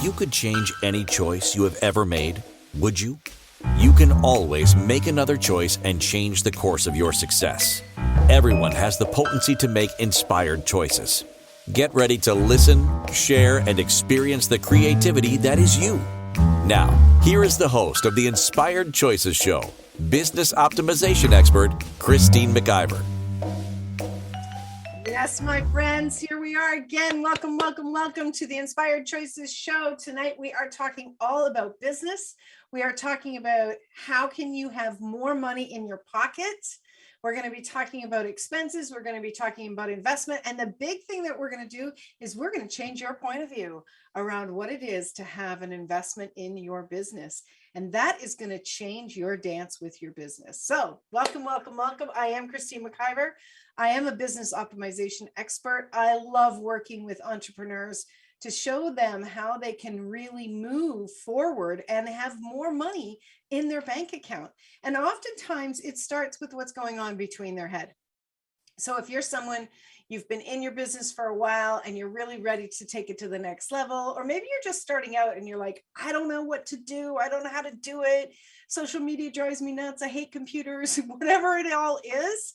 If you could change any choice you have ever made, would you? You can always make another choice and change the course of your success. Everyone has the potency to make inspired choices. Get ready to listen, share, and experience the creativity that is you. Now, here is the host of the Inspired Choices Show, business optimization expert, Christine McIver. Yes, my friends, here we are again. Welcome to the Inspired Choices Show. Tonight, we are talking all about business. We are talking about how can you have more money in your pocket. We're going to be talking about expenses. We're going to be talking about investment. And the big thing that we're going to do is we're going to change your point of view around what it is to have an investment in your business. And that is going to change your dance with your business. So welcome. I am Christine McIver. I am a business optimization expert. I love working with entrepreneurs to show them how they can really move forward and have more money in their bank account. And oftentimes it starts with what's going on between their head. So if you're someone, you've been in your business for a while and you're really ready to take it to the next level, or maybe you're just starting out and you're like, I don't know what to do. I don't know how to do it. Social media drives me nuts. I hate computers, whatever it all is,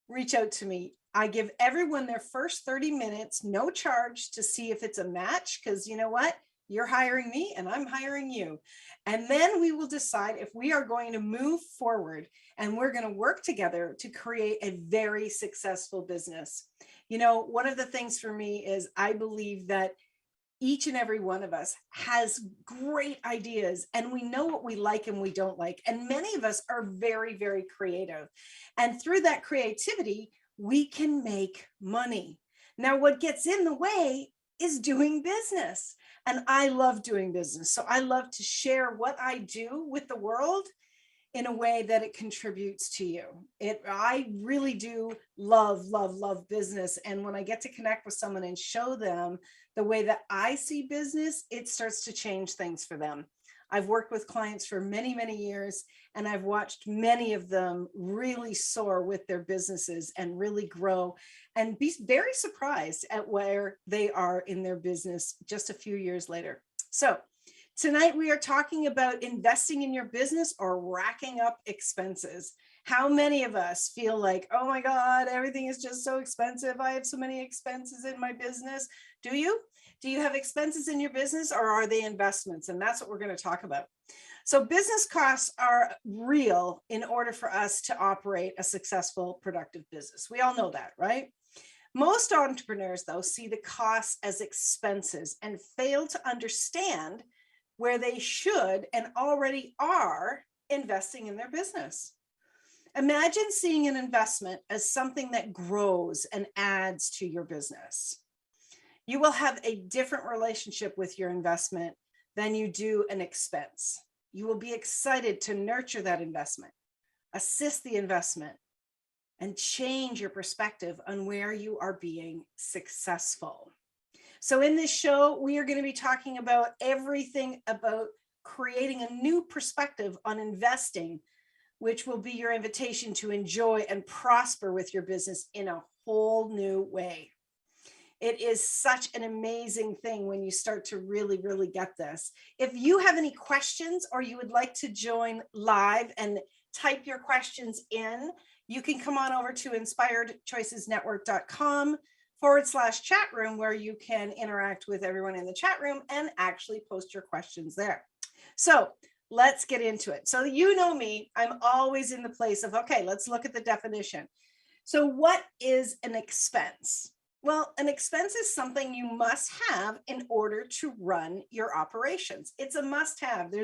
reach out to me. I give everyone their first 30 minutes, no charge, to see if it's a match, because you know what? You're hiring me and I'm hiring you. And then we will decide if we are going to move forward and we're going to work together to create a very successful business. You know, one of the things for me is I believe that each and every one of us has great ideas and we know what we like and we don't like. And many of us are very, very creative. And through that creativity, we can make money. Now, what gets in the way is doing business. And I love doing business. So I love to share what I do with the world in a way that it contributes to you. I really do love business. And when I get to connect with someone and show them the way that I see business, it starts to change things for them. I've worked with clients for many, many years, and I've watched many of them really soar with their businesses and really grow and be very surprised at where they are in their business just a few years later. So tonight we are talking about investing in your business or racking up expenses. How many of us feel like, oh my God, everything is just so expensive. I have so many expenses in my business. Do you? Do you have expenses in your business or are they investments? And that's what we're going to talk about. So business costs are real in order for us to operate a successful, productive business. We all know that, right? Most entrepreneurs, though, see the costs as expenses and fail to understand where they should and already are investing in their business. Imagine seeing an investment as something that grows and adds to your business. You will have a different relationship with your investment than you do an expense. You will be excited to nurture that investment, assist the investment, and change your perspective on where you are being successful. So in this show, we are going to be talking about everything about creating a new perspective on investing, which will be your invitation to enjoy and prosper with your business in a whole new way. It is such an amazing thing when you start to really, really get this. If you have any questions or you would like to join live and type your questions in, you can come on over to inspiredchoicesnetwork.com/chat room, where you can interact with everyone in the chat room and actually post your questions there. So let's get into it. So you know me, I'm always in the place of, okay, let's look at the definition. So what is an expense? Well, an expense is something you must have in order to run your operations. It's a must have.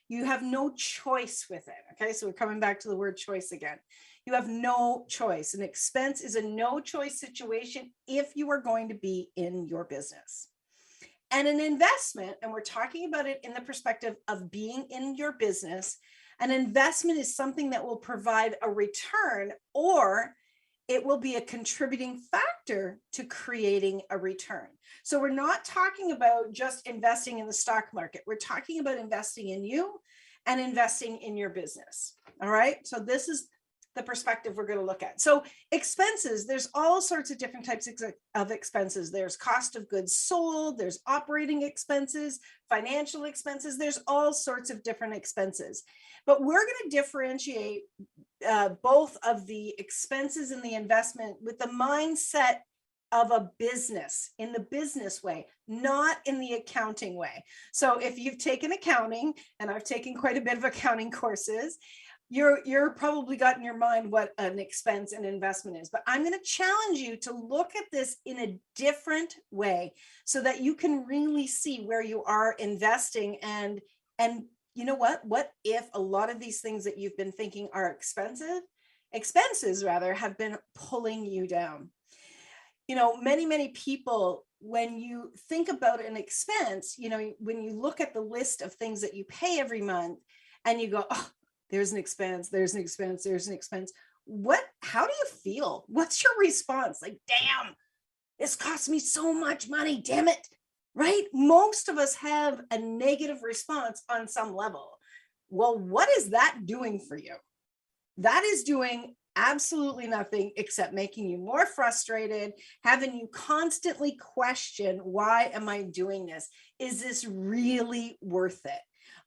You have no choice with it. Okay, so we're coming back to the word choice again. You have no choice. An expense is a no choice situation if you are going to be in your business. And an investment, and we're talking about it in the perspective of being in your business, an investment is something that will provide a return, or it will be a contributing factor to creating a return. So we're not talking about just investing in the stock market. We're talking about investing in you and investing in your business. All right. So this is the perspective we're going to look at. So expenses, there's all sorts of different types of expenses. There's cost of goods sold, there's operating expenses, financial expenses, there's all sorts of different expenses. But we're going to differentiate both of the expenses and the investment with the mindset of a business, in the business way, not in the accounting way. So if you've taken accounting, and I've taken quite a bit of accounting courses, you're probably got in your mind what an expense and investment is. But I'm going to challenge you to look at this in a different way so that you can really see where you are investing. And you know what if a lot of these things that you've been thinking are expenses rather, have been pulling you down? You know, many people, when you think about an expense, you know, when you look at the list of things that you pay every month and you go, oh, there's an expense, there's an expense, there's an expense. How do you feel? What's your response? Like, damn, this costs me so much money, damn it, right? Most of us have a negative response on some level. Well, what is that doing for you? That is doing absolutely nothing except making you more frustrated, having you constantly question, why am I doing this? Is this really worth it?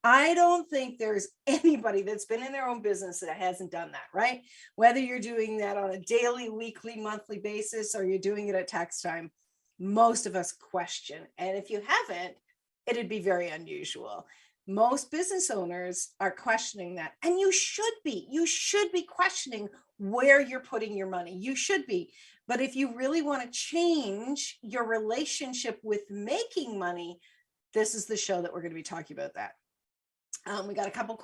I don't think there's anybody that's been in their own business that hasn't done that, right? Whether you're doing that on a daily, weekly, monthly basis, or you're doing it at tax time, most of us question. And if you haven't, it'd be very unusual. Most business owners are questioning that. And you should be questioning where you're putting your money. You should be. But if you really want to change your relationship with making money, this is the show that we're going to be talking about that. We got a couple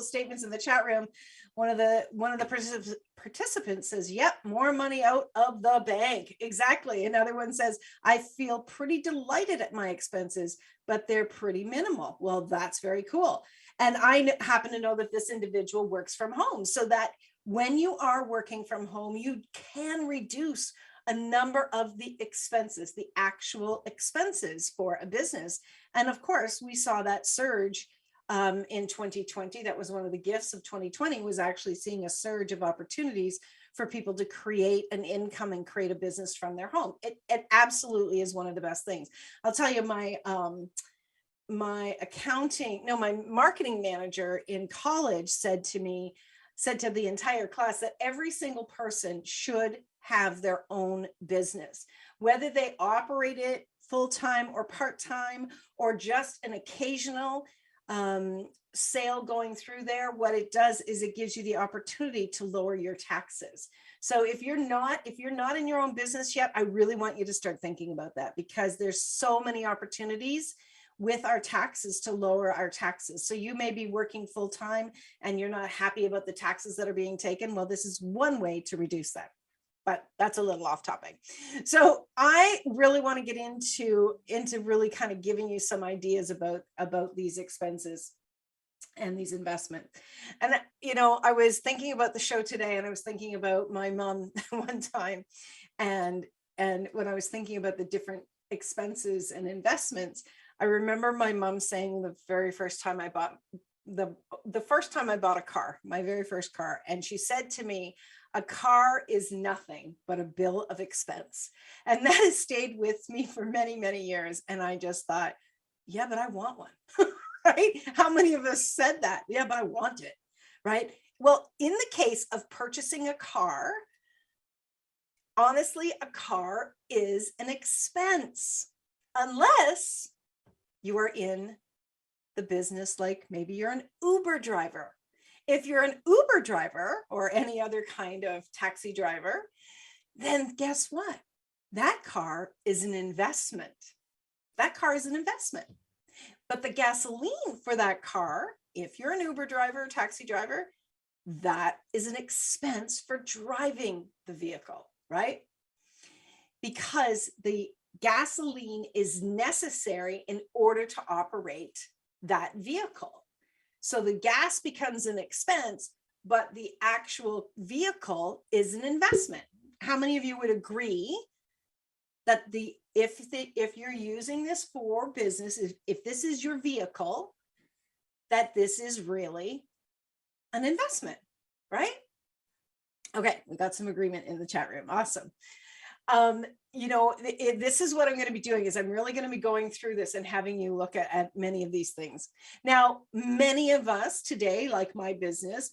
statements in the chat room. One of the participants says, yep, more money out of the bank. Exactly. Another one says, I feel pretty delighted at my expenses, but they're pretty minimal. Well, that's very cool. And I happen to know that this individual works from home, so that when you are working from home, you can reduce a number of the expenses, the actual expenses for a business. And of course, we saw that surge in 2020. That was one of the gifts of 2020, was actually seeing a surge of opportunities for people to create an income and create a business from their home. It absolutely is one of the best things. I'll tell you, my marketing manager in college said to the entire class that every single person should have their own business, whether they operate it full-time or part-time, or just an occasional sale going through there. What it does is it gives you the opportunity to lower your taxes. So if you're not in your own business yet, I really want you to start thinking about that, because there's so many opportunities with our taxes to lower our taxes. So you may be working full time and you're not happy about the taxes that are being taken. Well, this is one way to reduce that. But that's a little off topic. So I really want to get into really kind of giving you some ideas about these expenses and these investments. And, you know, I was thinking about the show today, and I was thinking about my mom one time. And when I was thinking about the different expenses and investments, I remember my mom saying the very first time I bought the first time I bought a car, my very first car. And she said to me, a car is nothing but a bill of expense. And that has stayed with me for many, many years. And I just thought, yeah, but I want one, right? How many of us said that? Yeah, but I want it, right? Well, in the case of purchasing a car, honestly, a car is an expense, unless you are in the business, like maybe you're an Uber driver. If you're an Uber driver or any other kind of taxi driver, then guess what? That car is an investment. That car is an investment. But the gasoline for that car, if you're an Uber driver or taxi driver, that is an expense for driving the vehicle, right? Because the gasoline is necessary in order to operate that vehicle. So the gas becomes an expense, but the actual vehicle is an investment. How many of you would agree that if you're using this for business, if this is your vehicle, that this is really an investment, right? Okay, we got some agreement in the chat room. Awesome. This is what I'm going to be doing is I'm really going to be going through this and having you look at many of these things. Now, many of us today, like my business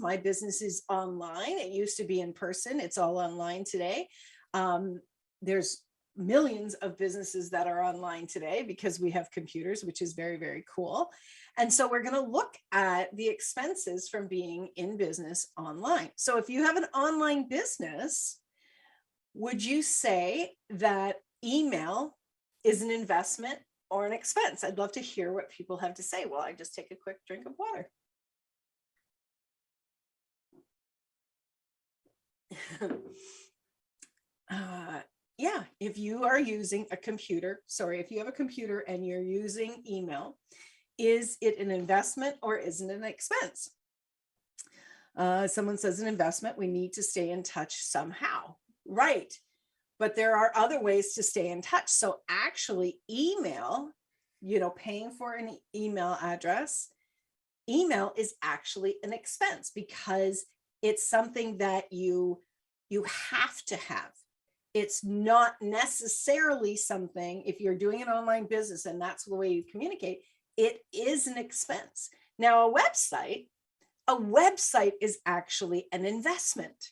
is online. It used to be in person. It's all online today. There's millions of businesses that are online today because we have computers, which is very, very cool. And so we're going to look at the expenses from being in business online. So if you have an online business, would you say that email is an investment or an expense? I'd love to hear what people have to say. Well, I just take a quick drink of water. Yeah, if you are using a computer, if you have a computer and you're using email, is it an investment or isn't it an expense? Someone says an investment, we need to stay in touch somehow. Right. But there are other ways to stay in touch. So actually email, paying for an email address, email is actually an expense because it's something that you have to have. It's not necessarily something, if you're doing an online business and that's the way you communicate, it is an expense. Now, a website is actually an investment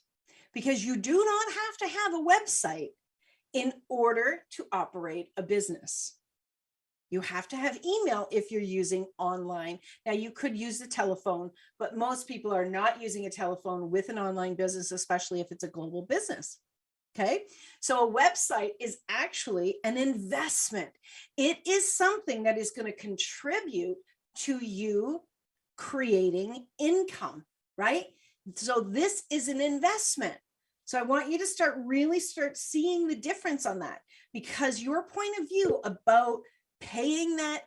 because you do not have to have a website in order to operate a business. You have to have email if you're using online. Now, you could use the telephone, but most people are not using a telephone with an online business, especially if it's a global business. Okay, so a website is actually an investment. It is something that is going to contribute to you creating income, right? So this is an investment. So I want you to really start seeing the difference on that, because your point of view about paying that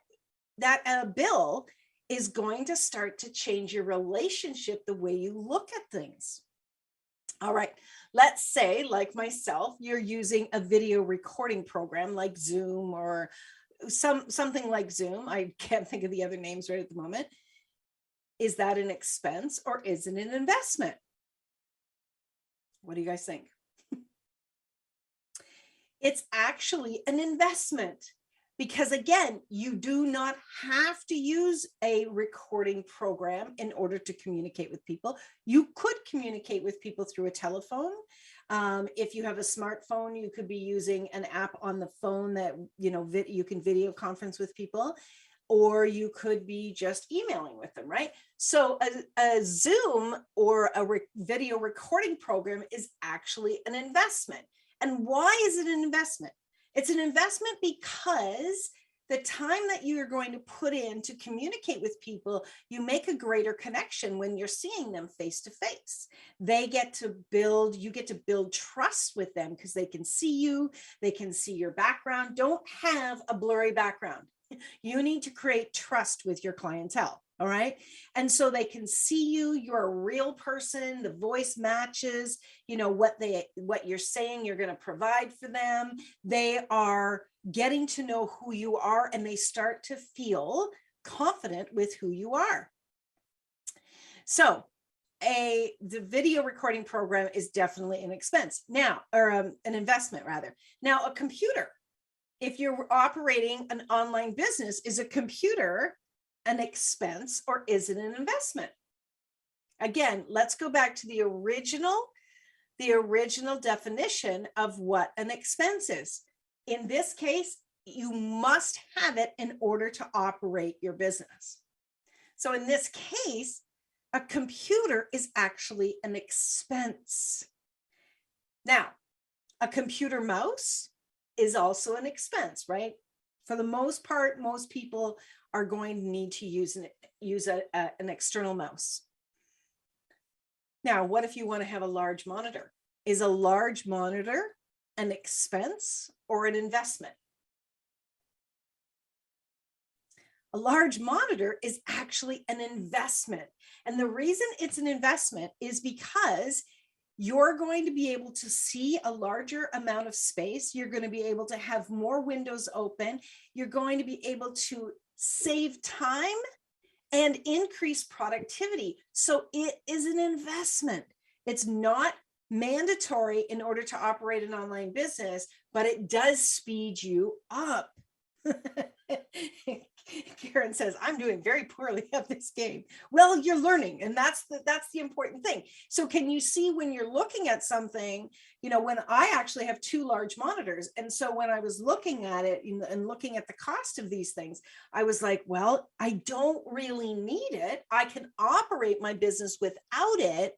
bill is going to start to change your relationship, the way you look at things. All right, let's say, like myself, you're using a video recording program like Zoom or something like Zoom. I can't think of the other names right at the moment. Is that an expense or is it an investment? What do you guys think? It's actually an investment because, again, you do not have to use a recording program in order to communicate with people. You could communicate with people through a telephone. If you have a smartphone, you could be using an app on the phone that, you can video conference with people, or you could be just emailing with them, right? So a Zoom or a video recording program is actually an investment. And why is it an investment? It's an investment because the time that you are going to put in to communicate with people, you make a greater connection when you're seeing them face to face. You get to build trust with them because they can see you, they can see your background. Don't have a blurry background. You need to create trust with your clientele. All right. And so they can see you, you're a real person, the voice matches, what you're saying you're going to provide for them. They are getting to know who you are and they start to feel confident with who you are. So the video recording program is definitely an expense now, or an investment rather. Now, a computer, if you're operating an online business, is a computer an expense or is it an investment? Again, let's go back to the original definition of what an expense is. In this case, you must have it in order to operate your business. So in this case, a computer is actually an expense. Now, a computer mouse is also an expense, right? For the most part, most people are going to need to use an external mouse. Now, what if you want to have a large monitor? Is a large monitor an expense or an investment? A large monitor is actually an investment. And the reason it's an investment is because you're going to be able to see a larger amount of space. You're going to be able to have more windows open. You're going to be able to save time and increase productivity. So it is an investment. It's not mandatory in order to operate an online business, but it does speed you up. Karen says, I'm doing very poorly at this game. Well, you're learning, and that's the important thing. So can you see when you're looking at something, when I actually have two large monitors. And so when I was looking at it and looking at the cost of these things, I was like, well, I don't really need it. I can operate my business without it.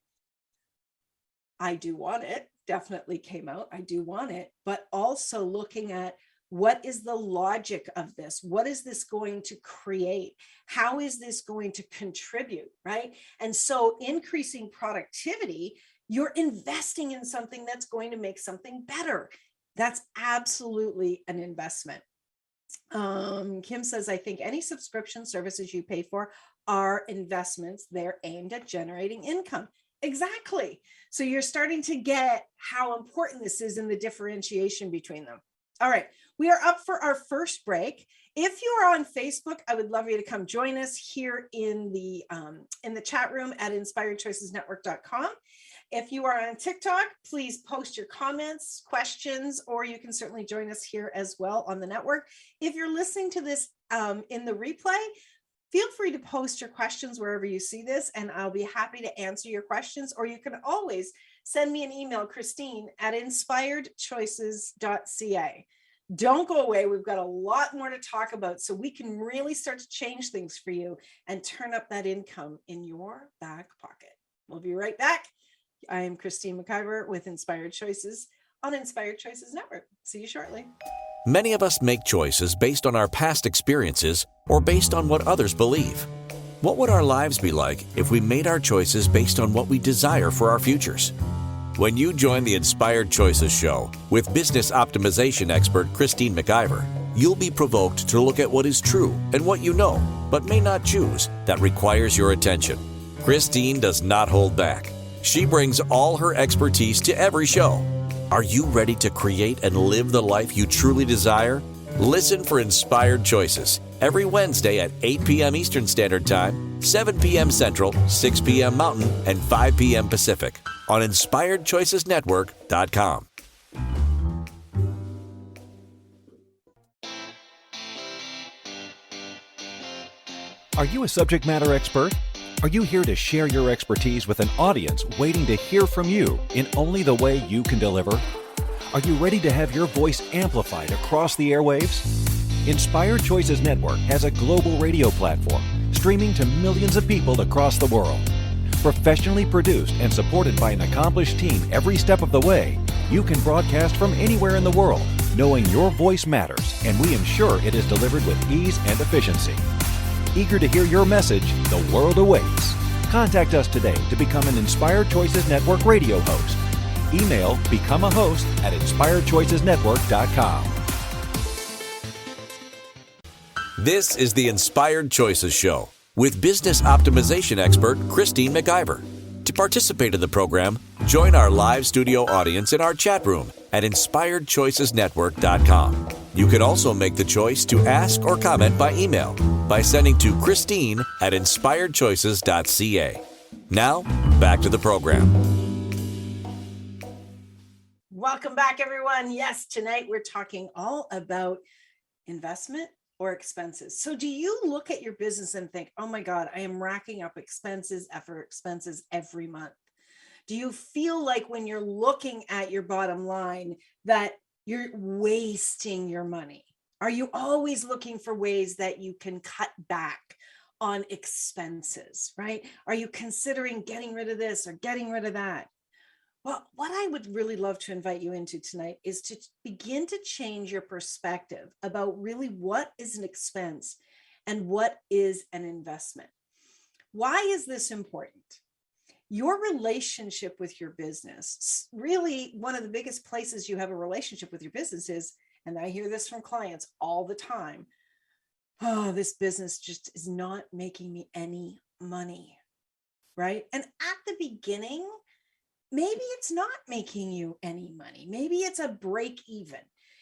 I do want it. Definitely came out. I do want it, but also looking at what is the logic of this? What is this going to create? How is this going to contribute, right? And so increasing productivity, you're investing in something that's going to make something better. That's absolutely an investment. Kim says, I think any subscription services you pay for are investments. They're aimed at generating income. Exactly. So you're starting to get how important this is in the differentiation between them. All right, we are up for our first break. If you are on Facebook, I would love you to come join us here in the chat room at inspiredchoicesnetwork.com. If you are on TikTok, please post your comments, questions, or you can certainly join us here as well on the network. If you're listening to this in the replay, feel free to post your questions wherever you see this, and I'll be happy to answer your questions, or you can always send me an email, Christine at inspiredchoices.ca. Don't go away. We've got a lot more to talk about so we can really start to change things for you and turn up that income in your back pocket. We'll be right back. I am Christine McIver with Inspired Choices on Inspired Choices Network. See you shortly. Many of us make choices based on our past experiences or based on what others believe. What would our lives be like if we made our choices based on what we desire for our futures? When you join the Inspired Choices show with business optimization expert Christine McIver, you'll be provoked to look at what is true and what you know, but may not choose, that requires your attention. Christine does not hold back. She brings all her expertise to every show. Are you ready to create and live the life you truly desire? Listen for Inspired Choices every Wednesday at 8 p.m. Eastern Standard Time, 7 p.m. Central, 6 p.m. Mountain, and 5 p.m. Pacific on InspiredChoicesNetwork.com. Are you a subject matter expert? Are you here to share your expertise with an audience waiting to hear from you in only the way you can deliver? Are you ready to have your voice amplified across the airwaves? Inspired Choices Network has a global radio platform streaming to millions of people across the world. Professionally produced and supported by an accomplished team every step of the way, you can broadcast from anywhere in the world, knowing your voice matters, and we ensure it is delivered with ease and efficiency. Eager to hear your message, the world awaits. Contact us today to become an Inspired Choices Network radio host. Email become a host at inspiredchoicesnetwork.com. This is the Inspired Choices Show with business optimization expert Christine McIver. To participate in the program, join our live studio audience in our chat room at inspiredchoicesnetwork.com. You can also make the choice to ask or comment by email by sending to Christine at inspiredchoices.ca. Now, back to the program. Welcome back, everyone. Yes, tonight we're talking all about investment or expenses. So do you look at your business and think, oh my God, I am racking up expenses after expenses every month? Do you feel like when you're looking at your bottom line that you're wasting your money? Are you always looking for ways that you can cut back on expenses, right? Are you considering getting rid of this or getting rid of that? Well, what I would really love to invite you into tonight is to begin to change your perspective about really what is an expense and what is an investment. Why is this important? Your relationship with your business, really one of the biggest places you have a relationship with your business is, and I hear this from clients all the time, oh, this business just is not making me any money, right? And at the beginning, maybe it's not making you any money. Maybe it's a break even.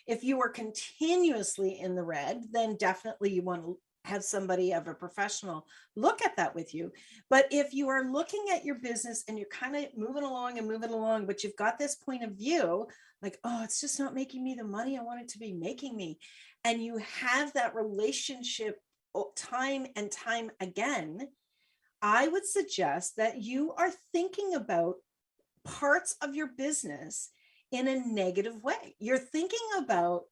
If you are continuously in the red, then definitely you want to have somebody of a professional look at that with you. But if you are looking at your business and you're kind of moving along, but you've got this point of view, like, oh, it's just not making me the money I want it to be making me. And you have that relationship time and time again, I would suggest that you are thinking about parts of your business in a negative way. You're thinking about,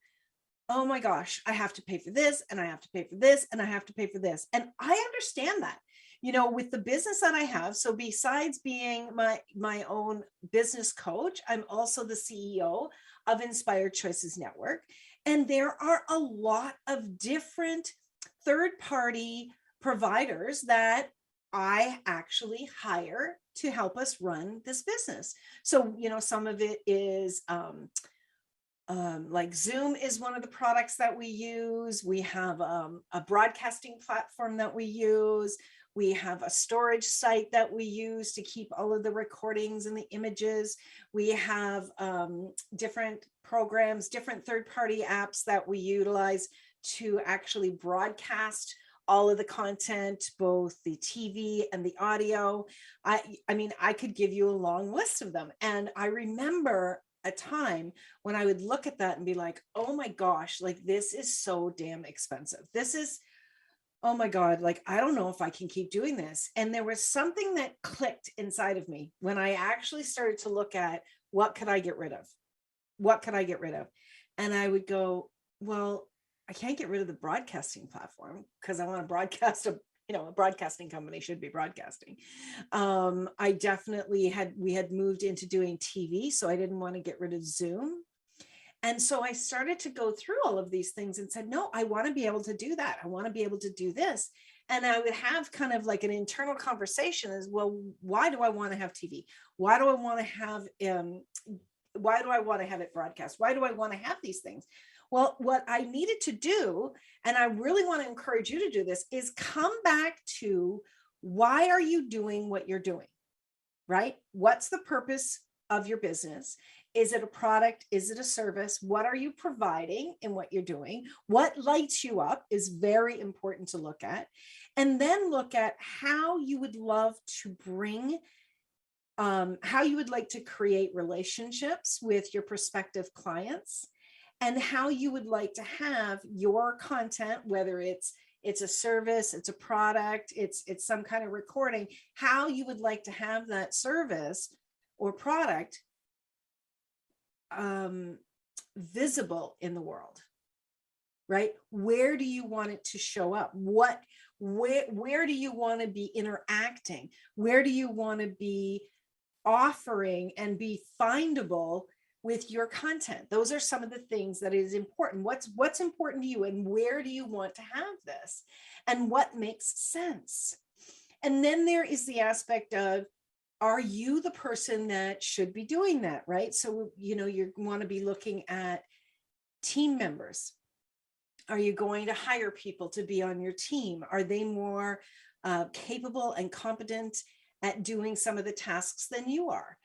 oh my gosh, I have to pay for this, and I have to pay for this, and I have to pay for this. And I understand that, with the business that I have. So besides being my own business coach, I'm also the CEO of Inspired Choices Network. And there are a lot of different third-party providers that I actually hire to help us run this business. So, some of it is like Zoom is one of the products that we use. We have a broadcasting platform that we use. We have a storage site that we use to keep all of the recordings and the images. We have different programs, different third-party apps that we utilize to actually broadcast all of the content, both the TV and the audio. I mean, I could give you a long list of them. And I remember a time when I would look at that and be like, oh my gosh, like this is so damn expensive. This is, oh my God, like, I don't know if I can keep doing this. And there was something that clicked inside of me when I actually started to look at what could I get rid of? What could I get rid of? And I would go, well, I can't get rid of the broadcasting platform because I want to broadcast a broadcasting company should be broadcasting. I definitely we had moved into doing TV, so I didn't want to get rid of Zoom. And so I started to go through all of these things and said, no, I want to be able to do that. I want to be able to do this. And I would have kind of like an internal conversation as well. Why do I want to have TV? Why do I want to have, it broadcast? Why do I want to have these things? Well, what I needed to do, and I really want to encourage you to do this, is come back to why are you doing what you're doing, right? What's the purpose of your business? Is it a product? Is it a service? What are you providing in what you're doing? What lights you up is very important to look at. And then look at how you would love to bring how you would like to create relationships with your prospective clients, and how you would like to have your content, whether it's a service, it's a product, it's some kind of recording, how you would like to have that service or product visible in the world, right? Where do you want it to show up? Where do you want to be interacting? Where do you want to be offering and be findable with your content? Those are some of the things that is important. What's important to you, and where do you want to have this, and what makes sense? And then there is the aspect of, are you the person that should be doing that, right? So, you want to be looking at team members. Are you going to hire people to be on your team? Are they more capable and competent at doing some of the tasks than you are?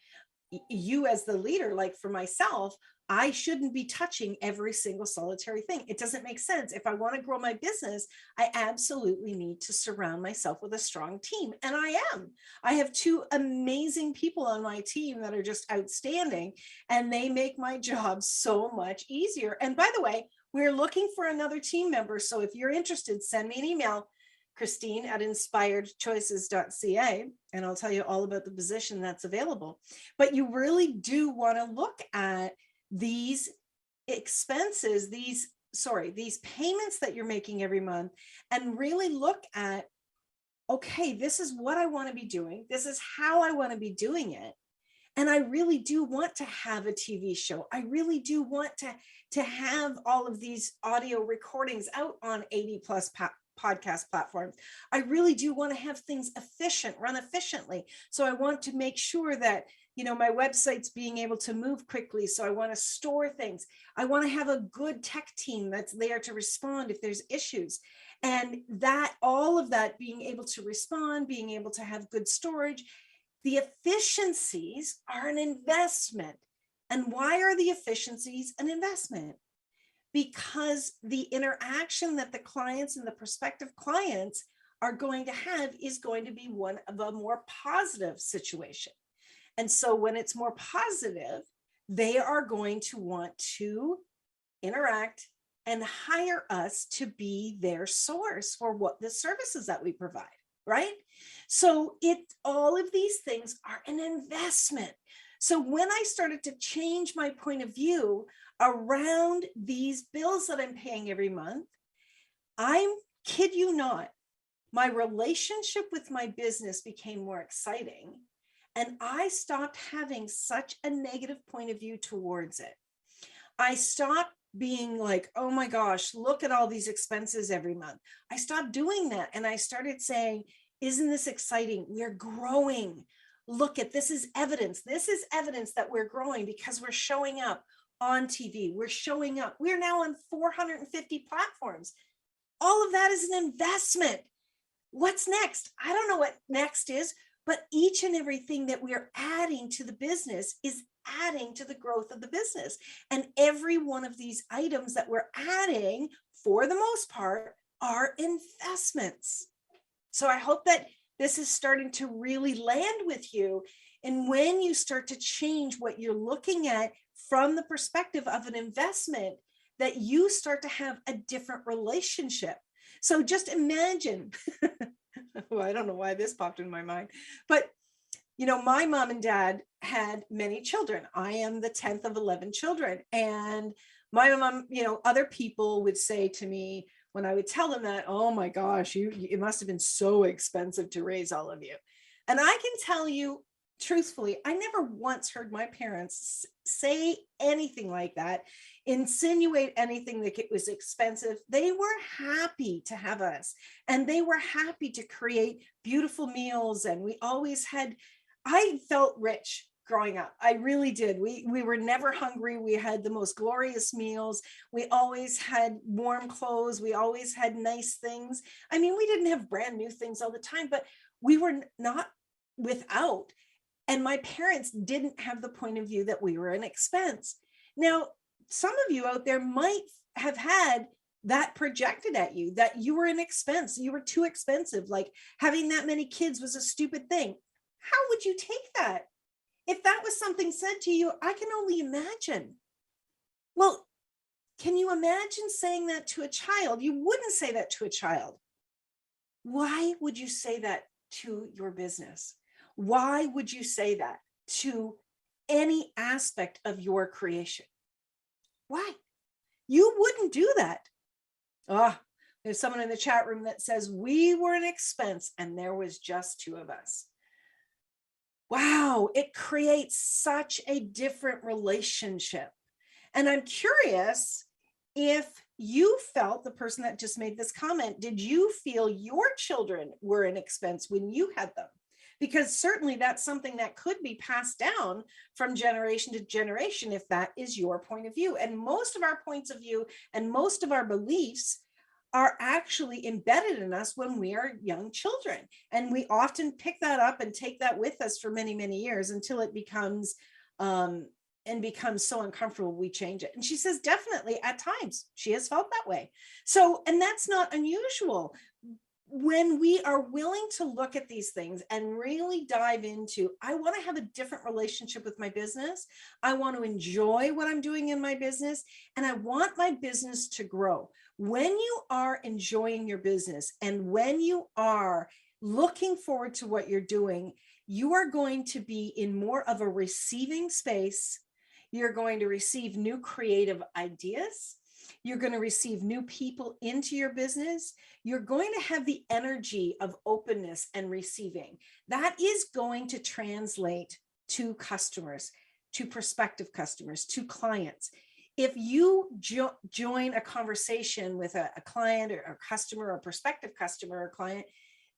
You as the leader, like for myself, I shouldn't be touching every single solitary thing. It doesn't make sense. If I want to grow my business, I absolutely need to surround myself with a strong team. And I am. I have two amazing people on my team that are just outstanding, and they make my job so much easier. And by the way, we're looking for another team member. So if you're interested, send me an email, Christine@inspiredchoices.ca, and I'll tell you all about the position that's available. But you really do want to look at these expenses, these payments that you're making every month, and really look at, okay, this is what I want to be doing. This is how I want to be doing it. And I really do want to have a TV show. I really do want to have all of these audio recordings out on 80 plus podcast platforms. I really do want to have things run efficiently. So I want to make sure that, my website's being able to move quickly. So I want to store things. I want to have a good tech team that's there to respond if there's issues. And all of that being able to respond, being able to have good storage, the efficiencies are an investment. And why are the efficiencies an investment? because the interaction that the clients and the prospective clients are going to have is going to be one of a more positive situation. And so when it's more positive, they are going to want to interact and hire us to be their source for what the services that we provide, right? So all of these things are an investment. So when I started to change my point of view around these bills that I'm paying every month, I kid you not, my relationship with my business became more exciting, and I stopped having such a negative point of view towards it. I stopped being like, oh my gosh, look at all these expenses every month. I stopped doing that. And I started saying, isn't this exciting? We're growing. Look at this is evidence. This is evidence that we're growing because we're showing up on TV. We're showing up. We're now on 450 platforms. All of that is an investment. What's next? I don't know what next is, but each and everything that we're adding to the business is adding to the growth of the business. And every one of these items that we're adding, for the most part, are investments. So I hope that this is starting to really land with you. And when you start to change what you're looking at from the perspective of an investment, that you start to have a different relationship. So just imagine, well, I don't know why this popped in my mind, but my mom and dad had many children. I am the 10th of 11 children. And my mom, other people would say to me when I would tell them that, oh my gosh, it must have been so expensive to raise all of you. And I can tell you truthfully, I never once heard my parents say anything like that, insinuate anything that it was expensive. They were happy to have us, and they were happy to create beautiful meals. And I felt rich growing up. I really did. We were never hungry. We had the most glorious meals. We always had warm clothes. We always had nice things. I mean, we didn't have brand new things all the time, but we were not without. And my parents didn't have the point of view that we were an expense. Now, some of you out there might have had that projected at you, that you were an expense, you were too expensive, like having that many kids was a stupid thing. How would you take that? If that was something said to you, I can only imagine. Well, can you imagine saying that to a child? You wouldn't say that to a child. Why would you say that to your business? Why would you say that to any aspect of your creation? Why? You wouldn't do that. There's someone in the chat room that says we were an expense and there was just two of us. Wow, it creates such a different relationship. And I'm curious if you felt, the person that just made this comment, did you feel your children were an expense when you had them? Because certainly that's something that could be passed down from generation to generation if that is your point of view. And most of our points of view and most of our beliefs are actually embedded in us when we are young children. And we often pick that up and take that with us for many, many years until it becomes so uncomfortable, we change it. And she says, definitely at times she has felt that way. So, and that's not unusual. When we are willing to look at these things and really dive into, I want to have a different relationship with my business. I want to enjoy what I'm doing in my business, and I want my business to grow. When you are enjoying your business and when you are looking forward to what you're doing, you are going to be in more of a receiving space. You're going to receive new creative ideas. You're going to receive new people into your business. You're going to have the energy of openness and receiving. That is going to translate to customers, to prospective customers, to clients. If you join a conversation with a client or a customer or prospective customer or client,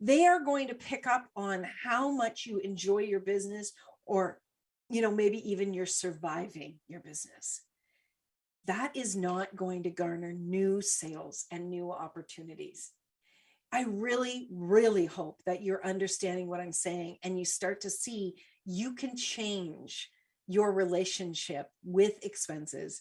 they are going to pick up on how much you enjoy your business, or, maybe even you're surviving your business. That is not going to garner new sales and new opportunities. I really, really hope that you're understanding what I'm saying and you start to see you can change your relationship with expenses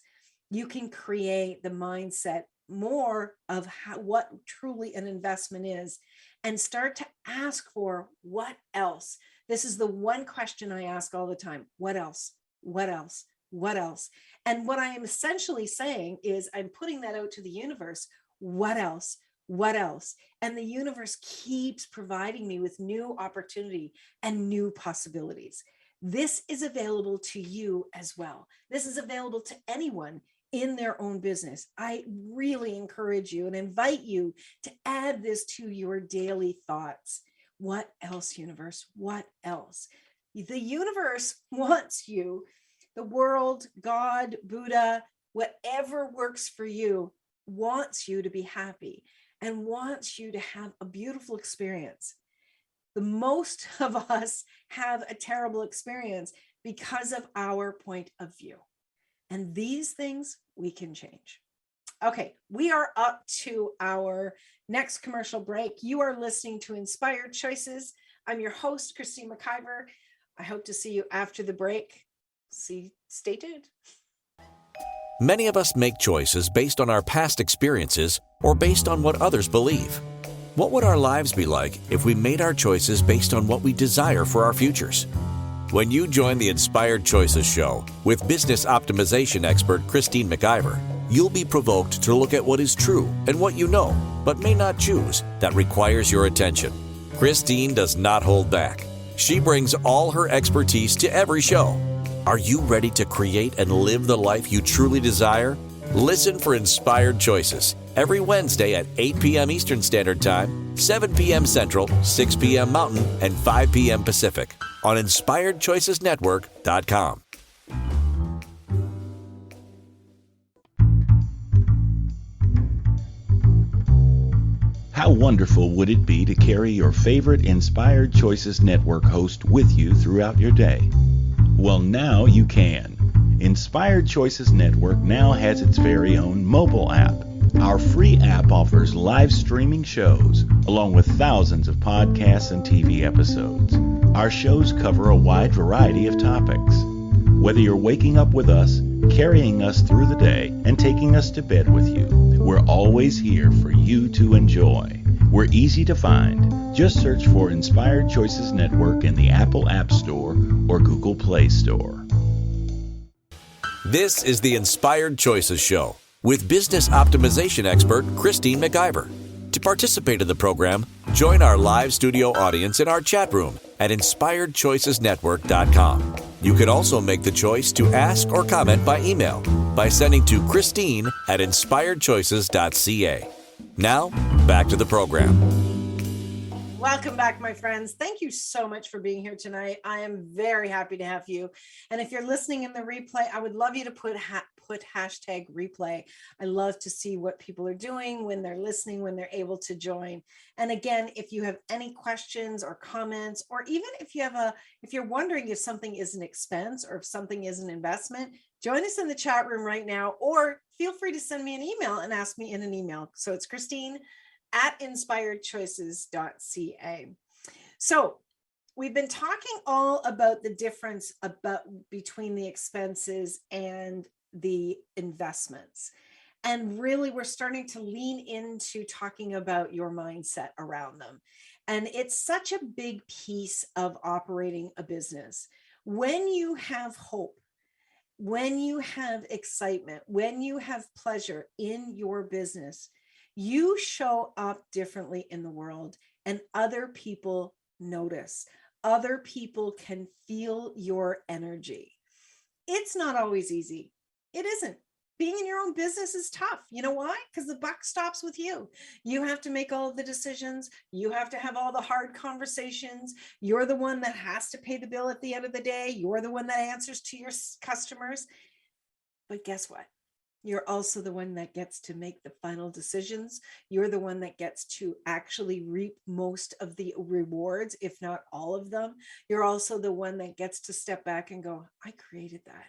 you can create the mindset more of what truly an investment is, and start to ask for what else. This is the one question I ask all the time. What else? What else? What else? And what I am essentially saying is I'm putting that out to the universe. What else? What else? And the universe keeps providing me with new opportunity and new possibilities. This is available to you as well. This is available to anyone in their own business. I really encourage you and invite you to add this to your daily thoughts. What else, universe? What else? The universe wants you, the world, God, Buddha, whatever works for you, wants you to be happy and wants you to have a beautiful experience. The most of us have a terrible experience because of our point of view. And these things we can change. Okay, we are up to our next commercial break. You are listening to Inspired Choices. I'm your host, Christine McIver. I hope to see you after the break. Stay tuned. Many of us make choices based on our past experiences or based on what others believe. What would our lives be like if we made our choices based on what we desire for our futures? When you join the Inspired Choices show with business optimization expert Christine McIver, you'll be provoked to look at what is true and what you know, but may not choose, that requires your attention. Christine does not hold back. She brings all her expertise to every show. Are you ready to create and live the life you truly desire? Listen for Inspired Choices every Wednesday at 8 p.m. Eastern Standard Time, 7 p.m. Central, 6 p.m. Mountain, and 5 p.m. Pacific on InspiredChoicesNetwork.com. How wonderful would it be to carry your favorite Inspired Choices Network host with you throughout your day? Well, now you can. Inspired Choices Network now has its very own mobile app. Our free app offers live streaming shows, along with thousands of podcasts and TV episodes. Our shows cover a wide variety of topics. Whether you're waking up with us, carrying us through the day, and taking us to bed with you, we're always here for you to enjoy. We're easy to find. Just search for Inspired Choices Network in the Apple App Store or Google Play Store. This is the Inspired Choices Show with business optimization expert Christine McIver. To participate in the program, join our live studio audience in our chat room at InspiredChoicesNetwork.com. You can also make the choice to ask or comment by email by sending to Christine at InspiredChoices.ca. Now, back to the program. Welcome back, my friends. Thank you so much for being here tonight. I am very happy to have you. And if you're listening in the replay, I would love you to put hashtag replay. I love to see what people are doing when they're listening, when they're able to join. And again, if you have any questions or comments, or even if you're wondering if something is an expense or if something is an investment, join us in the chat room right now, or feel free to send me an email and ask me in an email. So it's Christine at inspiredchoices.ca. So we've been talking all about the difference between the expenses and the investments. And really, we're starting to lean into talking about your mindset around them. And it's such a big piece of operating a business. When you have hope, when you have excitement, when you have pleasure in your business, you show up differently in the world, and other people notice. Other people can feel your energy. It's not always easy. It isn't. Being in your own business is tough. You know why? Because the buck stops with you. You have to make all of the decisions. You have to have all the hard conversations. You're the one that has to pay the bill at the end of the day. You're the one that answers to your customers. But guess what? You're also the one that gets to make the final decisions. You're the one that gets to actually reap most of the rewards, if not all of them. You're also the one that gets to step back and go, I created that.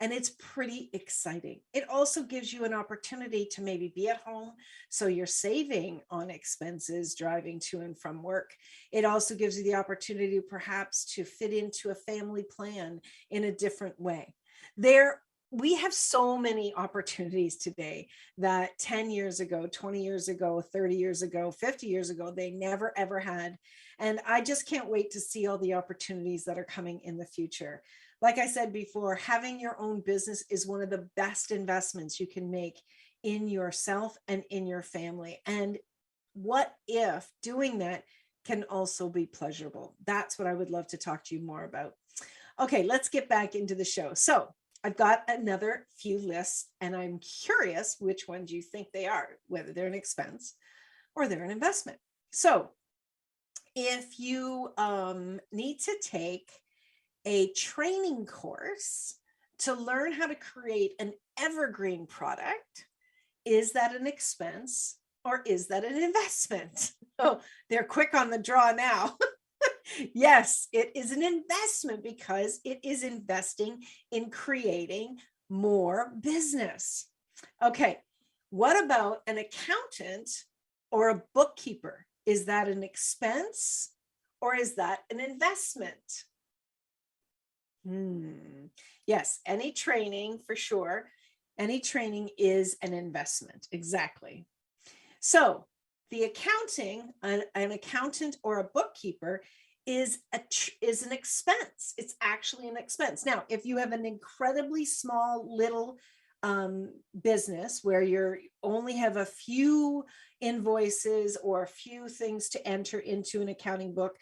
And it's pretty exciting. It also gives you an opportunity to maybe be at home, so you're saving on expenses driving to and from work. It also gives you the opportunity perhaps to fit into a family plan in a different way. There we have so many opportunities today that 10 years ago, 20 years ago, 30 years ago, 50 years ago, they never, ever had. And I just can't wait to see all the opportunities that are coming in the future. Like I said before, having your own business is one of the best investments you can make in yourself and in your family. And what if doing that can also be pleasurable? That's what I would love to talk to you more about. Okay, let's get back into the show. So I've got another few lists, and I'm curious which ones you think they are, whether they're an expense or they're an investment. So if you need to take a training course to learn how to create an evergreen product, is that an expense or is that an investment? Oh, they're quick on the draw now. Yes, it is an investment because it is investing in creating more business. Okay, what about an accountant or a bookkeeper? Is that an expense or is that an investment? Yes, any training for sure. Any training is an investment. Exactly. So the accounting, an accountant or a bookkeeper is an expense. It's actually an expense. Now, if you have an incredibly small little business where you only have a few invoices or a few things to enter into an accounting book,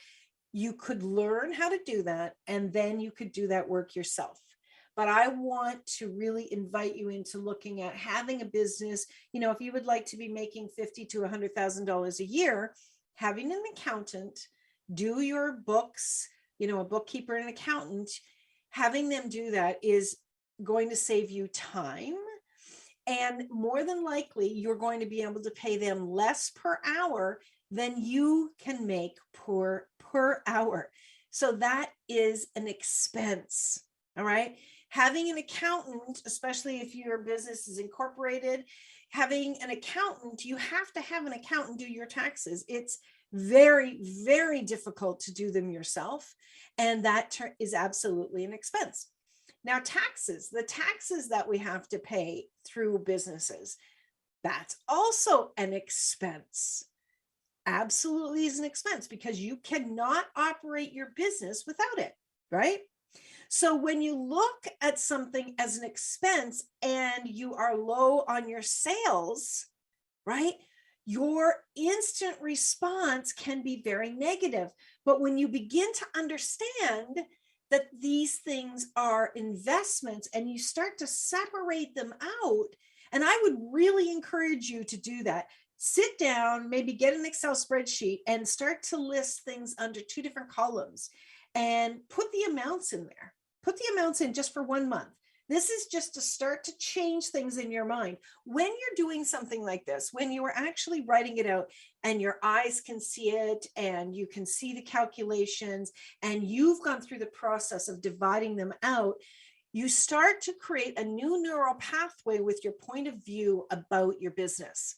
you could learn how to do that, and then you could do that work yourself. But I want to really invite you into looking at having a business. You know, if you would like to be making $50,000 to $100,000 a year, having an accountant do your books, you know, a bookkeeper and an accountant, having them do that is going to save you time. And more than likely, you're going to be able to pay them less per hour than you can make per hour. So that is an expense. All right. Having an accountant, especially if your business is incorporated, having an accountant, you have to have an accountant do your taxes. It's very, very difficult to do them yourself. And that is absolutely an expense. Now, taxes, the taxes that we have to pay through businesses, that's also an expense. Absolutely is an expense because you cannot operate your business without it, right? So when you look at something as an expense and you are low on your sales, right? Your instant response can be very negative. But when you begin to understand that these things are investments and you start to separate them out, and I would really encourage you to do that. Sit down, maybe get an Excel spreadsheet and start to list things under two different columns and put the amounts in there. Put the amounts in just for 1 month. This is just to start to change things in your mind. When you're doing something like this, when you are actually writing it out and your eyes can see it and you can see the calculations and you've gone through the process of dividing them out, you start to create a new neural pathway with your point of view about your business.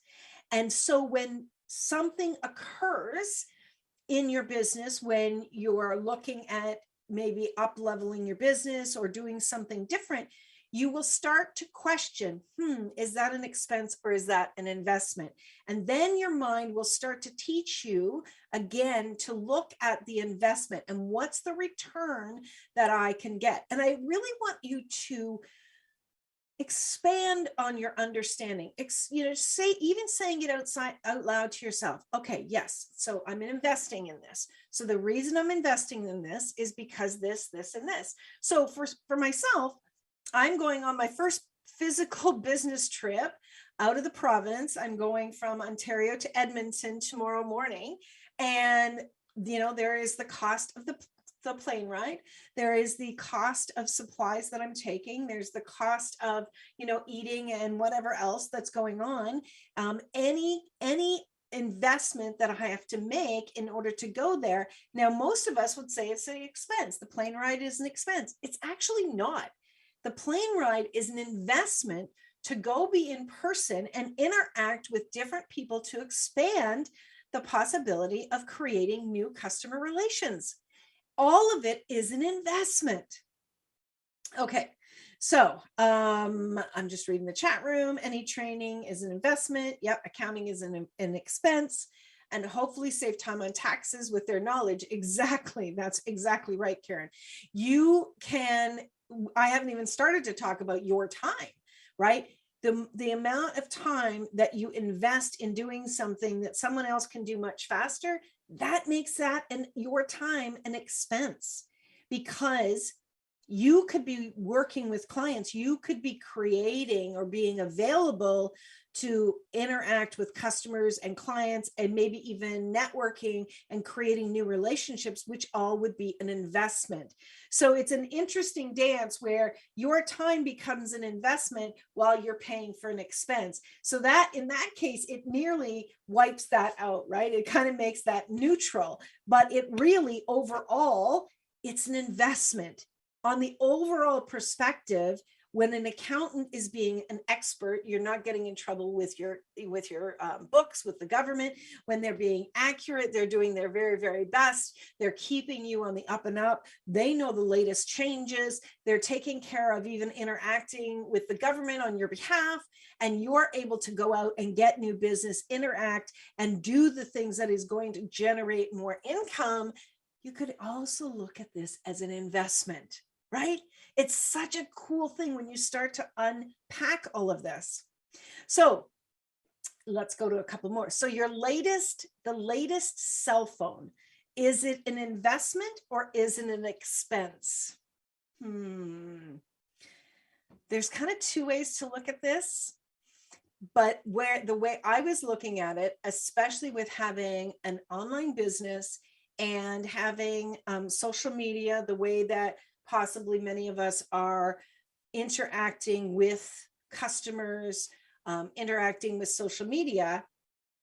And so when something occurs in your business, when you're looking at maybe up leveling your business or doing something different, you will start to question, is that an expense or is that an investment? And then your mind will start to teach you again to look at the investment and what's the return that I can get. And I really want you to expand on your understanding. Saying it out loud to yourself. Okay, yes. So I'm investing in this. So the reason I'm investing in this is because this, and this. So for myself, I'm going on my first physical business trip out of the province. I'm going from Ontario to Edmonton tomorrow morning. And, there is the cost of the plane ride. There is the cost of supplies that I'm taking. There's the cost of, eating and whatever else that's going on. Any investment that I have to make in order to go there. Now, most of us would say it's an expense. The plane ride is an expense. It's actually not. The plane ride is an investment to go be in person and interact with different people to expand the possibility of creating new customer relations. All of it is an investment. Okay, So I'm just reading the chat room. Any training is an investment. Yep. Accounting is an expense, and hopefully save time on taxes with their knowledge. Exactly. That's exactly right, Karen. You can, I haven't even started to talk about your time, right? The amount of time that you invest in doing something that someone else can do much faster, that makes that and your time an expense, because you could be working with clients, you could be creating or being available to interact with customers and clients, and maybe even networking and creating new relationships, which all would be an investment. So it's an interesting dance where your time becomes an investment while you're paying for an expense. So that in that case, it nearly wipes that out, right? It kind of makes that neutral, but it really overall, it's an investment. On the overall perspective, when an accountant is being an expert, you're not getting in trouble with your books, with the government. When they're being accurate, they're doing their very, very best. They're keeping you on the up and up. They know the latest changes. They're taking care of even interacting with the government on your behalf. And you're able to go out and get new business, interact, and do the things that is going to generate more income. You could also look at this as an investment, right? It's such a cool thing when you start to unpack all of this. So let's go to a couple more. So the latest cell phone, is it an investment or is it an expense? There's kind of two ways to look at this, but the way I was looking at it, especially with having an online business and having social media, the way that possibly many of us are interacting with customers, interacting with social media,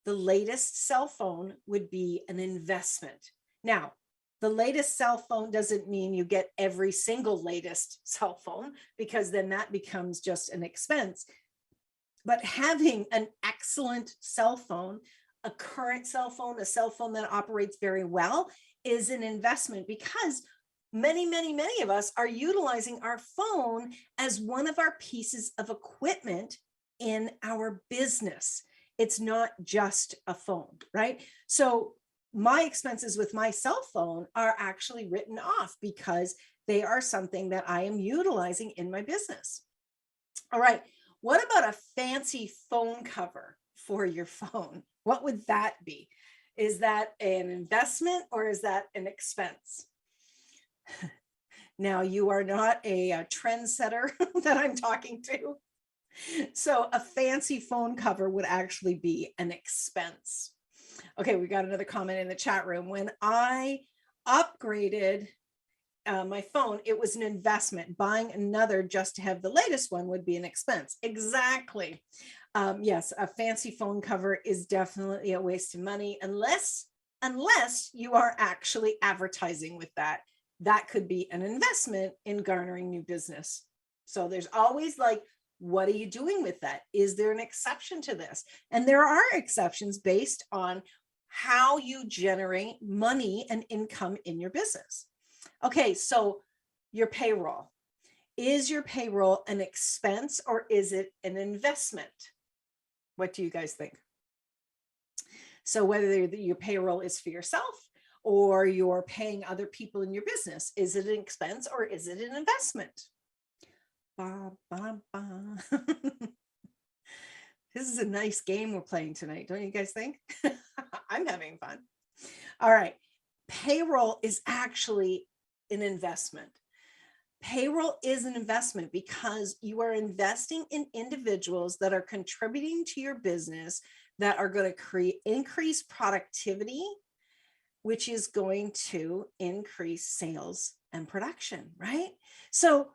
the latest cell phone would be an investment. Now, the latest cell phone doesn't mean you get every single latest cell phone, because then that becomes just an expense. But having an excellent cell phone, a current cell phone, a cell phone that operates very well, is an investment, because many, many, many of us are utilizing our phone as one of our pieces of equipment in our business. It's not just a phone, right? So my expenses with my cell phone are actually written off because they are something that I am utilizing in my business. All right. What about a fancy phone cover for your phone? What would that be? Is that an investment or is that an expense? Now, you are not a trendsetter that I'm talking to. So a fancy phone cover would actually be an expense. Okay, we got another comment in the chat room. When I upgraded my phone, it was an investment. Buying another just to have the latest one would be an expense. Exactly. Yes, a fancy phone cover is definitely a waste of money unless you are actually advertising with that. That could be an investment in garnering new business. So there's always like, what are you doing with that? Is there an exception to this? And there are exceptions based on how you generate money and income in your business. Okay, so your payroll. Is your payroll an expense or is it an investment? What do you guys think? So whether your payroll is for yourself or you're paying other people in your business, is it an expense or is it an investment? Ba, ba, ba. This is a nice game we're playing tonight, don't you guys think? I'm having fun. All right. Payroll is actually an investment. Payroll is an investment because you are investing in individuals that are contributing to your business, that are going to increase productivity, which is going to increase sales and production, right? So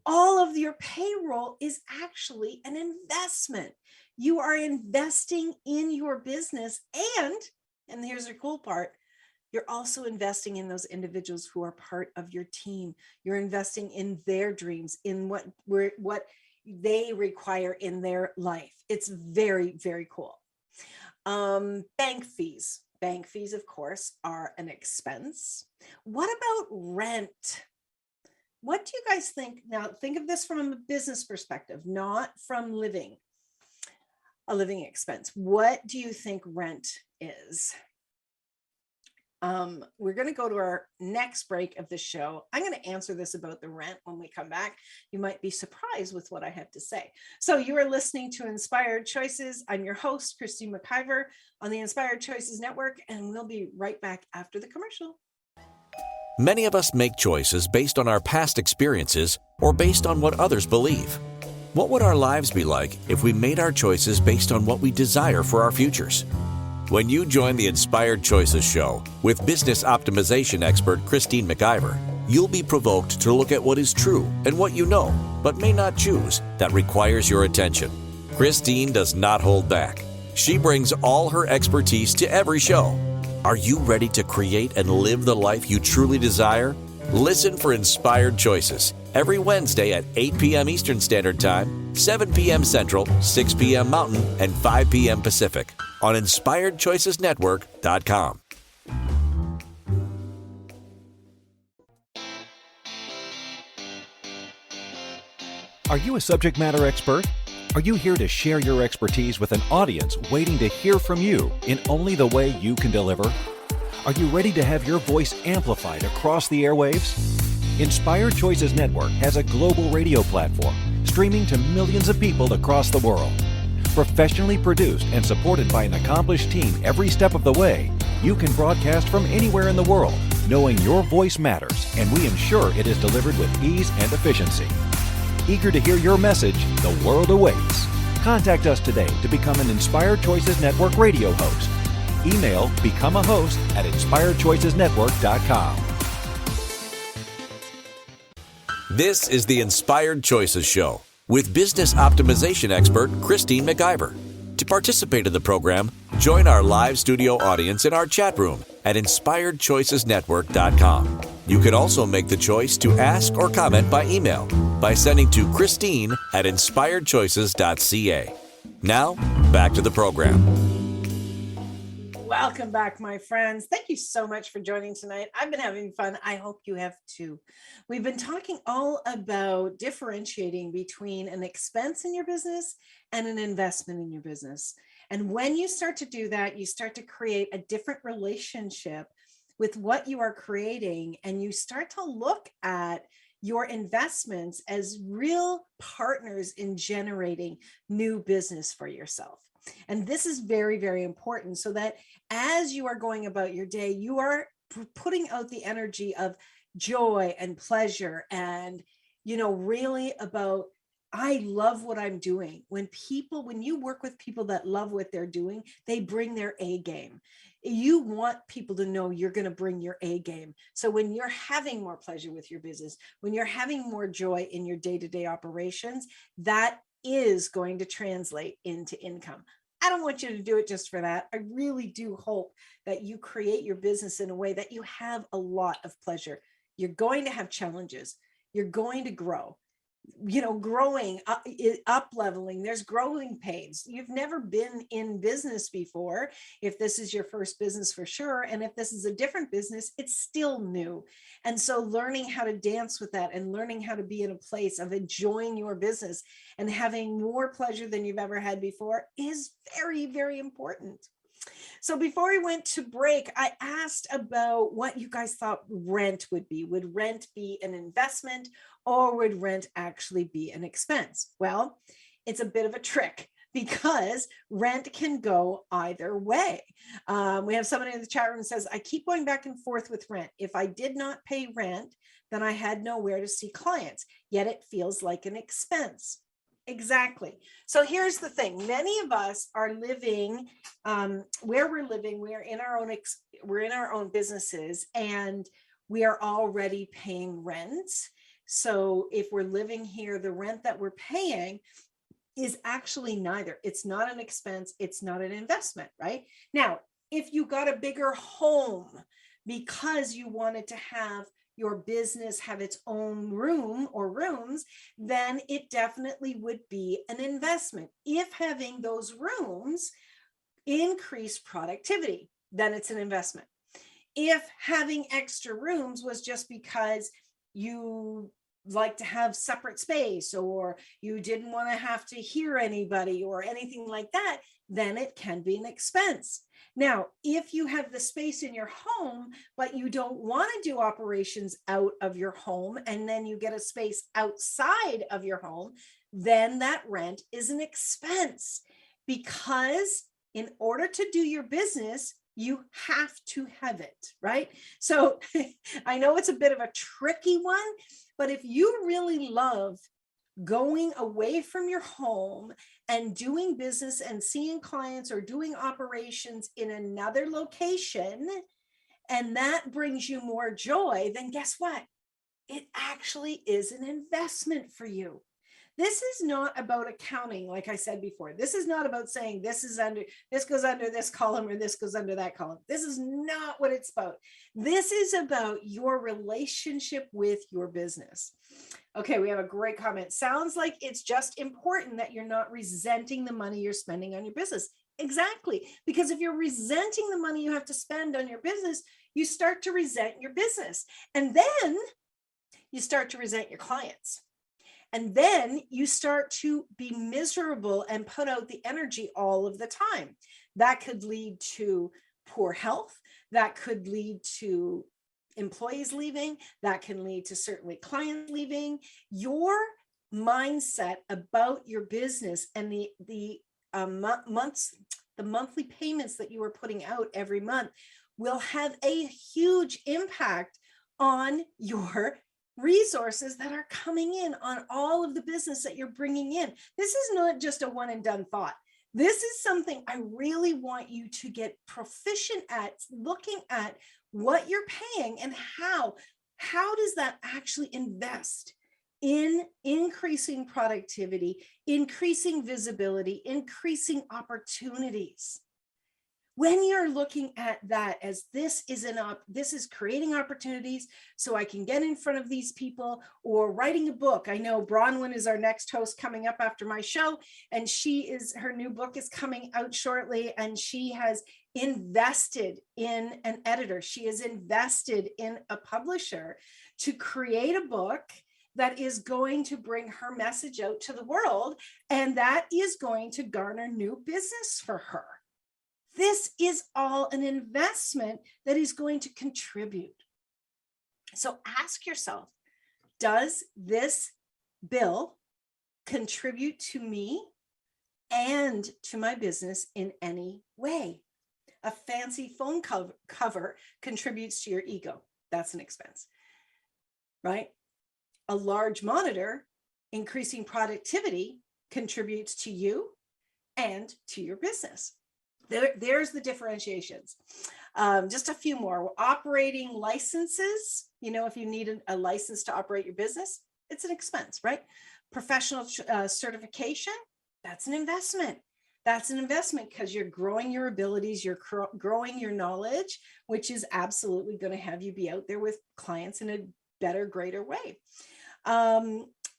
all of your payroll is actually an investment. You are investing in your business, and here's the cool part, you're also investing in those individuals who are part of your team. You're investing in their dreams, in what they require in their life. It's very, very cool. Bank fees. Bank fees, of course, are an expense. What about rent? What do you guys think? Now, think of this from a business perspective, not from a living expense. What do you think rent is? We're going to go to our next break of the show. I'm going to answer this about the rent when we come back. You might be surprised with what I have to say. So you are listening to Inspired Choices. I'm your host, Christine McIver on the Inspired Choices Network, and we'll be right back after the commercial. Many of us make choices based on our past experiences or based on what others believe. What would our lives be like if we made our choices based on what we desire for our futures? When you join the Inspired Choices show with business optimization expert Christine McIver, you'll be provoked to look at what is true and what you know, but may not choose, that requires your attention. Christine does not hold back. She brings all her expertise to every show. Are you ready to create and live the life you truly desire? Listen for Inspired Choices every Wednesday at 8 p.m. Eastern Standard Time, 7 p.m. Central, 6 p.m. Mountain, and 5 p.m. Pacific on InspiredChoicesNetwork.com. Are you a subject matter expert? Are you here to share your expertise with an audience waiting to hear from you in only the way you can deliver? Are you ready to have your voice amplified across the airwaves? Inspired Choices Network has a global radio platform streaming to millions of people across the world. Professionally produced and supported by an accomplished team every step of the way, you can broadcast from anywhere in the world, knowing your voice matters, and we ensure it is delivered with ease and efficiency. Eager to hear your message, the world awaits. Contact us today to become an Inspired Choices Network radio host. Email become a host at inspiredchoicesnetwork.com. This is the Inspired Choices Show with business optimization expert Christine McIver. To participate in the program, join our live studio audience in our chat room at inspiredchoicesnetwork.com. You can also make the choice to ask or comment by email by sending to Christine at inspiredchoices.ca. Now, back to the program. Welcome back, my friends. Thank you so much for joining tonight. I've been having fun. I hope you have too. We've been talking all about differentiating between an expense in your business and an investment in your business. And when you start to do that, you start to create a different relationship with what you are creating, and you start to look at your investments as real partners in generating new business for yourself. And this is very, very important, so that as you are going about your day, you are putting out the energy of joy and pleasure and, really about, I love what I'm doing. When you work with people that love what they're doing, they bring their A game. You want people to know you're going to bring your A game. So when you're having more pleasure with your business, when you're having more joy in your day-to-day operations, that is going to translate into income. I don't want you to do it just for that. I really do hope that you create your business in a way that you have a lot of pleasure. You're going to have challenges. You're going to grow. Growing, up leveling, there's growing pains. You've never been in business before. If this is your first business, for sure. And if this is a different business, it's still new. And so learning how to dance with that and learning how to be in a place of enjoying your business and having more pleasure than you've ever had before is very, very important. So before we went to break, I asked about what you guys thought rent would be. Would rent be an investment, or would rent actually be an expense? Well, it's a bit of a trick because rent can go either way. We have somebody in the chat room that says, I keep going back and forth with rent. If I did not pay rent, then I had nowhere to see clients, yet it feels like an expense. Exactly. So here's the thing. Many of us are living where we're living. We're in our own businesses, and we are already paying rent. So if we're living here, the rent that we're paying is actually neither. It's not an expense. It's not an investment, right? Now, if you got a bigger home because you wanted to have your business have its own room or rooms, then it definitely would be an investment. If having those rooms increase productivity, then it's an investment. If having extra rooms was just because you like to have separate space, or you didn't want to have to hear anybody or anything like that, then it can be an expense. Now, if you have the space in your home, but you don't want to do operations out of your home, and then you get a space outside of your home, then that rent is an expense, because in order to do your business, you have to have it, right? So I know it's a bit of a tricky one, but if you really love going away from your home and doing business and seeing clients or doing operations in another location, and that brings you more joy, then guess what? It actually is an investment for you. This is not about accounting, like I said before. This is not about saying this goes under this column or this goes under that column. This is not what it's about. This is about your relationship with your business. Okay, we have a great comment. Sounds like it's just important that you're not resenting the money you're spending on your business. Exactly. Because if you're resenting the money you have to spend on your business, you start to resent your business. And then you start to resent your clients. And then you start to be miserable and put out the energy all of the time. That could lead to poor health. That could lead to employees leaving. That can lead to certainly clients leaving. Your mindset about your business and the monthly payments that you are putting out every month will have a huge impact on your resources that are coming in, on all of the business that you're bringing in. This is not just a one and done thought. This is something I really want you to get proficient at, looking at what you're paying and how does that actually invest in increasing productivity, increasing visibility, increasing opportunities. When you're looking at that as this is creating opportunities so I can get in front of these people, or writing a book. I know Bronwyn is our next host coming up after my show, and her new book is coming out shortly, and she has invested in an editor. She has invested in a publisher to create a book that is going to bring her message out to the world, and that is going to garner new business for her. This is all an investment that is going to contribute. So ask yourself, does this bill contribute to me and to my business in any way? A fancy phone cover contributes to your ego. That's an expense, right? A large monitor increasing productivity contributes to you and to your business. There's the differentiations. Just a few more. Operating licenses. If you need a license to operate your business, it's an expense, right? Professional certification, that's an investment. That's an investment because you're growing your abilities, you're growing your knowledge, which is absolutely going to have you be out there with clients in a better, greater way.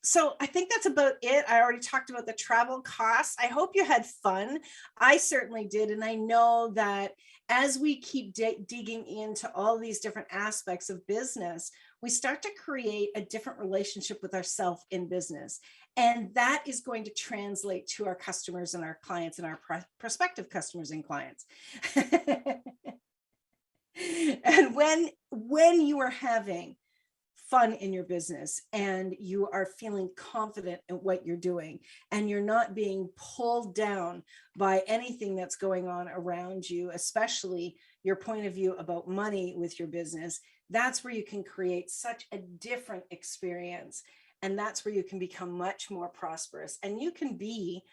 So I think that's about it. I already talked about the travel costs. I hope you had fun. I certainly did. And I know that as we keep digging into all these different aspects of business, we start to create a different relationship with ourselves in business. And that is going to translate to our customers and our clients and our prospective customers and clients. And when you are having fun in your business and you are feeling confident in what you're doing and you're not being pulled down by anything that's going on around you, especially your point of view about money with your business, that's where you can create such a different experience. And that's where you can become much more prosperous. And you can be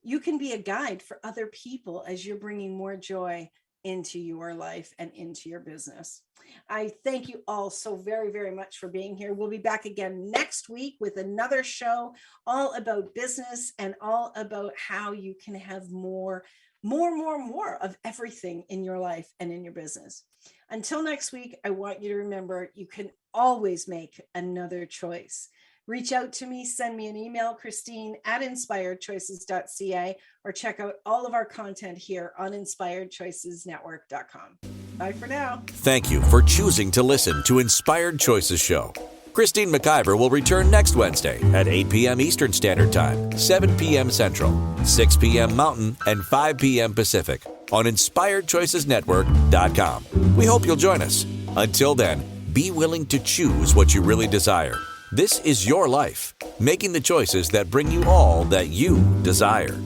a guide for other people as you're bringing more joy into your life and into your business. I thank you all so very, very much for being here. We'll be back again next week with another show all about business and all about how you can have more of everything in your life and in your business. Until next week, I want you to remember you can always make another choice. Reach out to me, send me an email, Christine@inspiredchoices.ca, or check out all of our content here on inspiredchoicesnetwork.com. Bye for now. Thank you for choosing to listen to Inspired Choices Show. Christine McIver will return next Wednesday at 8 p.m. Eastern Standard Time, 7 p.m. Central, 6 p.m. Mountain, and 5 p.m. Pacific on InspiredChoicesNetwork.com. We hope you'll join us. Until then, be willing to choose what you really desire. This is your life, making the choices that bring you all that you desire.